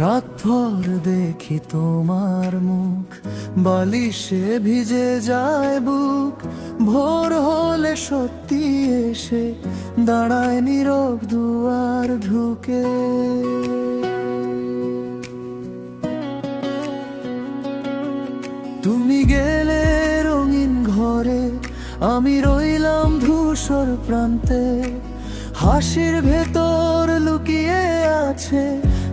রাতভর দেখি তোমার মুখ, বালিশে ভিজে যায় বুক। ভোর হলে সত্যি এসে দাঁড়ায় নীরব দুয়ার ঢুকে। তুমি গেলে রঙিন ঘরে, আমি রইলাম ধূসর প্রান্তে। হাসির ভেতর লুকিয়ে আছে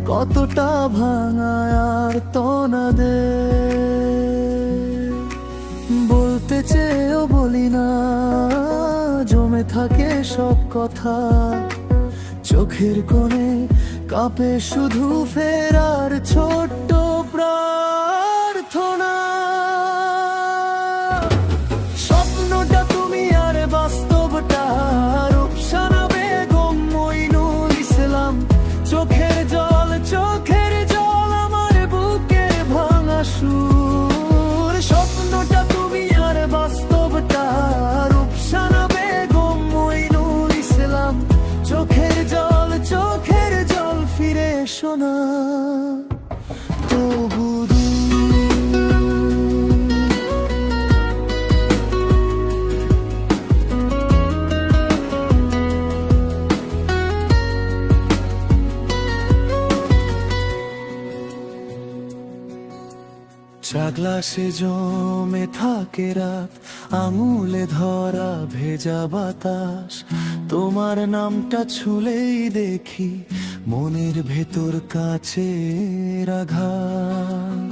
কতটা ভাঙা আর তনাদে। বলতে চেয়েও বলি না, জমে থাকে সব কথা। চোখের কোণে কাঁপে শুধু ফেরার ছোট্ট প্রার্থনা। স্বপ্নটা তুমি আর বাস্তবটা, রূপসানা বেগম মইনুল ইসলাম। চোখের জল, চোখের জল আমার বুকের ভাঙা সুর। স্বপ্নটা তুমি আর বাস্তবটা, রূপসানা বেগম মইনুল ইসলাম। চোখের জল, চোখের জল ফিরে এসো না তবু। চা গ্লাসে জমে থাকে রাত, আঙুলে ধরা ভেজা বাতাস। তোমার নামটা ছুলেই দেখি মনের ভেতর কাছের আঘাত।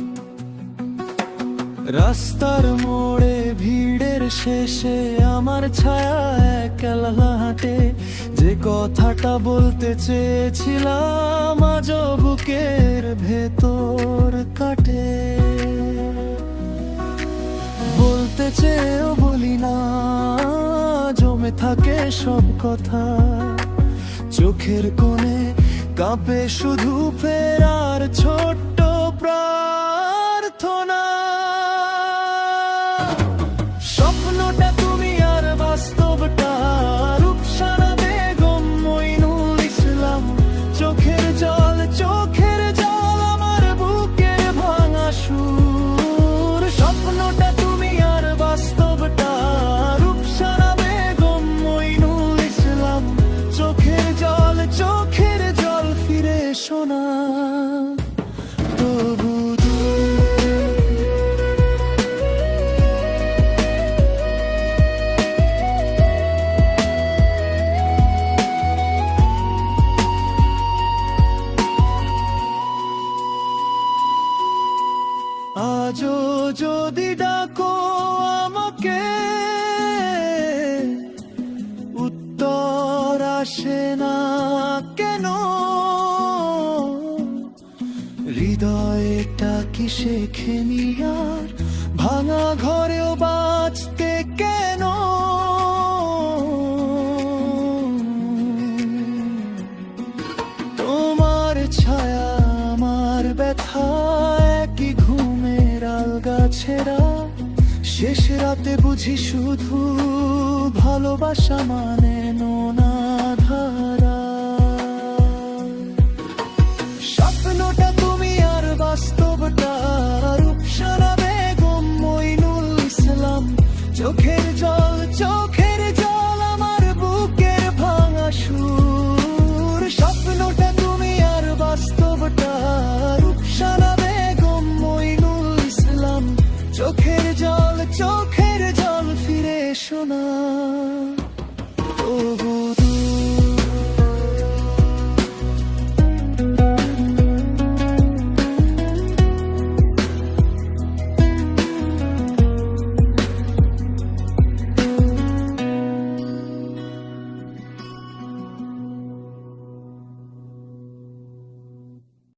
রাস্তার মোড়ে ভিড়ের শেষে আমার ছায়া একলা হাঁটে। যে কথাটা বলতে চেয়েছিলাম আজ বুকের ভেতর কাটে। বলতে চেয়েও বলি না, জমে থাকে সব কথা। চোখের কোণে কাঁপে শুধু ফেরার ছোট্ট প্রার্থনা। স্বপ্নটা তুমি আর বাস্তবটা, রূপসানা বেগম মইনুল ইসলাম। চোখের জল, চোখের জল আমার বুকের ভাঙা সুর। স্বপ্নটা তুমি আর বাস্তবটা, রূপসানা বেগম মইনুল ইসলাম। চোখের জল, চোখের জল ফিরে এসো না তবু। আজও যদি ডাকো আমাকে, উত্তর আসে না কেন? হৃদয়টা কি শেখেনি আর ভাঙা ঘরেও বাঁচতে কেন? তোমার ছায়া আমার ব্যথা, একই ঘুমের আলগা ছেঁড়া। শেষ রাতে বুঝি শুধু ভালোবাসা মানে নোনা ধারা। স্বপ্নটা তুমি আর বাস্তবটা, রূপসানা বেগম মইনুল ইসলাম। চোখের জল, চোখের জল আমার বুকের ভাঙা সুর। স্বপ্নটা তুমি আর বাস্তবটা, রূপসানা বেগম মইনুল ইসলাম। চোখের জল, চোখের জল ফিরে এসো না তবু।